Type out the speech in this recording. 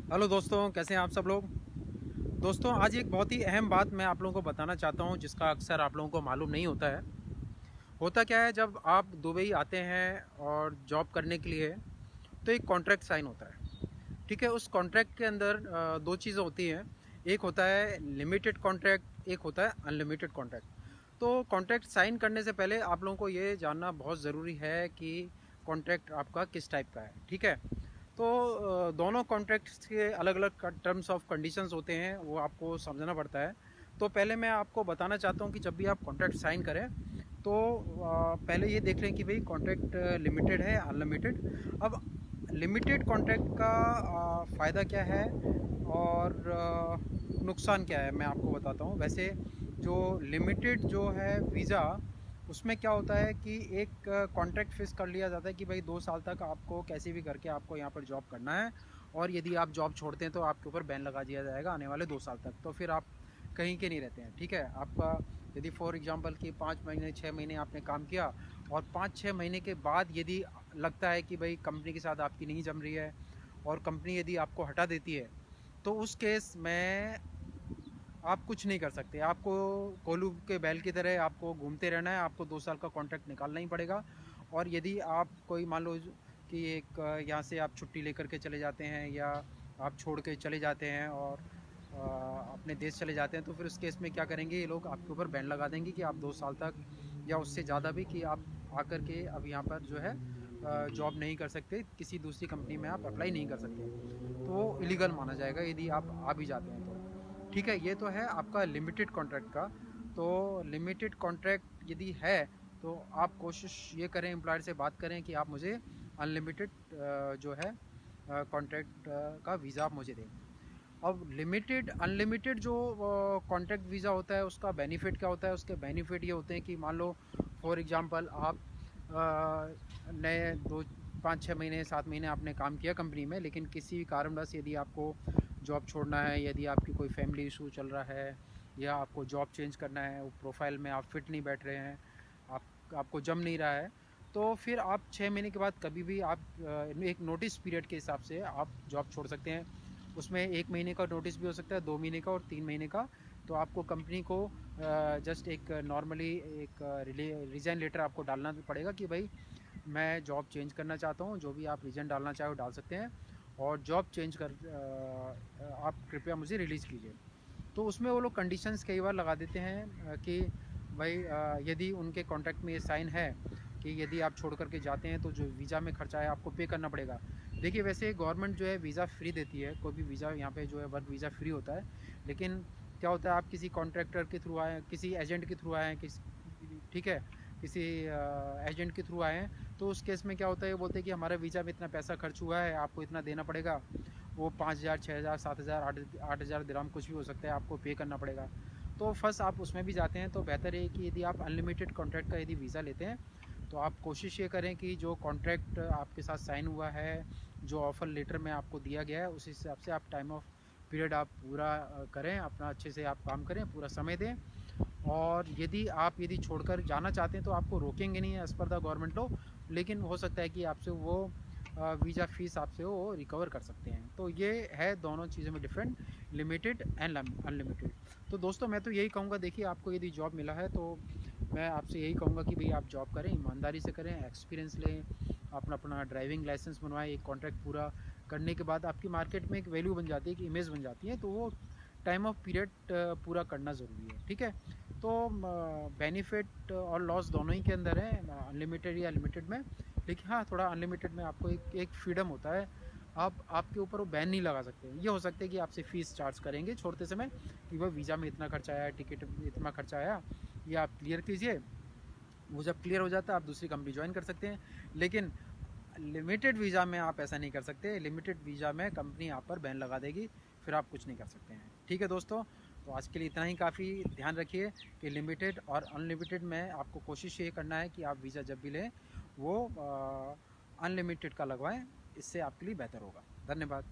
Hello दोस्तों, कैसे हैं आप सब लोग। दोस्तों, आज एक बहुत ही अहम बात मैं आप लोगों को बताना चाहता हूं, जिसका अक्सर आप लोगों को मालूम नहीं होता है। होता क्या है, जब आप दुबई आते हैं और जॉब करने के लिए, तो एक कॉन्ट्रैक्ट साइन होता है। ठीक है, उस कॉन्ट्रैक्ट के अंदर दो चीज़ें होती हैं। एक होता है लिमिटेड कॉन्ट्रैक्ट, एक होता है अनलिमिटेड कॉन्ट्रैक्ट। तो कॉन्ट्रैक्ट साइन करने से पहले आप लोगों को ये जानना बहुत ज़रूरी है कि कॉन्ट्रैक्ट आपका किस टाइप का है। ठीक है, तो दोनों कॉन्ट्रैक्ट्स के अलग अलग टर्म्स ऑफ कंडीशंस होते हैं, वो आपको समझना पड़ता है। तो पहले मैं आपको बताना चाहता हूँ कि जब भी आप कॉन्ट्रैक्ट साइन करें, तो पहले ये देख लें कि भाई कॉन्ट्रैक्ट लिमिटेड है अनलिमिटेड। अब लिमिटेड कॉन्ट्रैक्ट का फ़ायदा क्या है और नुकसान क्या है, मैं आपको बताता हूँ। वैसे जो लिमिटेड जो है वीज़ा, उसमें क्या होता है कि एक कॉन्ट्रैक्ट फिक्स कर लिया जाता है कि भाई 2 साल तक आपको कैसे भी करके आपको यहाँ पर जॉब करना है। और यदि आप जॉब छोड़ते हैं तो आपके ऊपर बैन लगा दिया जाएगा आने वाले 2 साल तक। तो फिर आप कहीं के नहीं रहते हैं। ठीक है, आपका यदि फॉर एग्जांपल कि 5 महीने 6 महीने आपने काम किया और 5-6 महीने के बाद यदि लगता है कि भाई कंपनी के साथ आपकी नहीं जम रही है और कंपनी यदि आपको हटा देती है, तो उस केस में आप कुछ नहीं कर सकते। आपको कोल्हू के बैल की तरह आपको घूमते रहना है। आपको 2 साल का कॉन्ट्रैक्ट निकालना ही पड़ेगा। और यदि आप कोई मान लो कि एक यहाँ से आप छुट्टी लेकर के चले जाते हैं या आप छोड़ के चले जाते हैं और अपने देश चले जाते हैं, तो फिर उस केस में क्या करेंगे, ये लोग आपके ऊपर बैन लगा देंगे कि आप 2 साल तक या उससे ज़्यादा भी कि आप आकर के अब यहाँ पर जो है जॉब नहीं कर सकते, किसी दूसरी कंपनी में आप अप्लाई नहीं कर सकते। तो वो इलीगल माना जाएगा यदि आप आ भी जाते हैं तो। ठीक है, ये तो है आपका लिमिटेड कॉन्ट्रैक्ट का। तो लिमिटेड कॉन्ट्रैक्ट यदि है, तो आप कोशिश ये करें, एम्प्लॉयर से बात करें कि आप मुझे अनलिमिटेड जो है कॉन्ट्रैक्ट का वीज़ा आप मुझे दें। अब लिमिटेड अनलिमिटेड जो कॉन्ट्रैक्ट वीज़ा होता है, उसका बेनिफिट क्या होता है। उसके बेनिफिट ये होते हैं कि मान लो फॉर एग्जांपल आप नए 2 5 6 महीने 7 महीने आपने काम किया कंपनी में, लेकिन किसी कारणवश यदि आपको जॉब छोड़ना है, यदि आपकी कोई फैमिली इशू चल रहा है या आपको जॉब चेंज करना है, वो प्रोफाइल में आप फिट नहीं बैठ रहे हैं, आपको जम नहीं रहा है, तो फिर आप 6 महीने के बाद कभी भी आप एक नोटिस पीरियड के हिसाब से आप जॉब छोड़ सकते हैं। उसमें 1 महीने का नोटिस भी हो सकता है, 2 महीने का और 3 महीने का। तो आपको कंपनी को जस्ट एक नॉर्मली एक रिज़ाइन लेटर आपको डालना पड़ेगा कि भाई मैं जॉब चेंज करना चाहता हूँ। जो भी आप रीज़न डालना चाहो डाल सकते हैं, और जॉब चेंज कर आप कृपया मुझे रिलीज़ कीजिए। तो उसमें वो लोग कंडीशंस कई बार लगा देते हैं कि भाई यदि उनके कॉन्ट्रैक्ट में ये साइन है कि यदि आप छोड़ करके जाते हैं तो जो वीज़ा में खर्चा है आपको पे करना पड़ेगा। देखिए, वैसे गवर्नमेंट जो है वीज़ा फ्री देती है, कोई भी वीज़ा यहाँ पे जो है वर्क वीज़ा फ्री होता है। लेकिन क्या होता है, आप किसी कॉन्ट्रैक्टर के थ्रू आए, किसी एजेंट के थ्रू आए हैं, ठीक है, किसी एजेंट के थ्रू आए हैं, तो उस केस में क्या होता है, वो बोलते हैं कि हमारा वीज़ा में इतना पैसा खर्च हुआ है, आपको इतना देना पड़ेगा। वो 5,000 6,000 7,000 8,000 दिरहम कुछ भी हो सकता है, आपको पे करना पड़ेगा। तो फर्स्ट आप उसमें भी जाते हैं, तो बेहतर है कि यदि आप अनलिमिटेड कॉन्ट्रैक्ट का यदि वीज़ा लेते हैं, तो आप कोशिश ये करें कि जो कॉन्ट्रैक्ट आपके साथ साइन हुआ है, जो ऑफ़र लेटर में आपको दिया गया है, उस हिसाब से आप टाइम ऑफ पीरियड आप पूरा करें, अपना अच्छे से आप काम करें, पूरा समय दें। और यदि छोड़कर जाना चाहते हैं तो आपको रोकेंगे नहीं as per the government law, लेकिन हो सकता है कि आपसे वो वीज़ा फ़ीस आपसे वो रिकवर कर सकते हैं। तो ये है दोनों चीज़ों में डिफरेंट, लिमिटेड एंड अनलिमिटेड। तो दोस्तों, मैं तो यही कहूँगा, देखिए आपको यदि जॉब मिला है तो मैं आपसे यही कहूँगा कि भाई आप जॉब करें, ईमानदारी से करें, एक्सपीरियंस लें, अपना अपना ड्राइविंग लाइसेंस बनवाएं। एक कॉन्ट्रैक्ट पूरा करने के बाद आपकी मार्केट में एक वैल्यू बन जाती है, एक इमेज बन जाती है, तो वो टाइम ऑफ पीरियड पूरा करना ज़रूरी है। ठीक है, तो बेनिफिट और लॉस दोनों ही के अंदर है, अनलिमिटेड या लिमिटेड में। लेकिन हाँ, थोड़ा अनलिमिटेड में आपको एक फ्रीडम होता है। आप आपके ऊपर वो बैन नहीं लगा सकते। ये हो सकता है कि आपसे फ़ीस चार्ज करेंगे छोड़ते समय कि वह वीज़ा में इतना खर्चा आया, टिकट में इतना खर्चा आया, ये आप क्लियर कीजिए। वो जब क्लियर हो जाता है, आप दूसरी कंपनी ज्वाइन कर सकते हैं। लेकिन लिमिटेड वीज़ा में आप ऐसा नहीं कर सकते। लिमिटेड वीज़ा में कंपनी आप पर बैन लगा देगी, फिर आप कुछ नहीं कर सकते हैं। ठीक है दोस्तों, तो आज के लिए इतना ही काफ़ी। ध्यान रखिए कि लिमिटेड और अनलिमिटेड में आपको कोशिश ये करना है कि आप वीज़ा जब भी लें वो अनलिमिटेड का लगवाएं, इससे आपके लिए बेहतर होगा। धन्यवाद।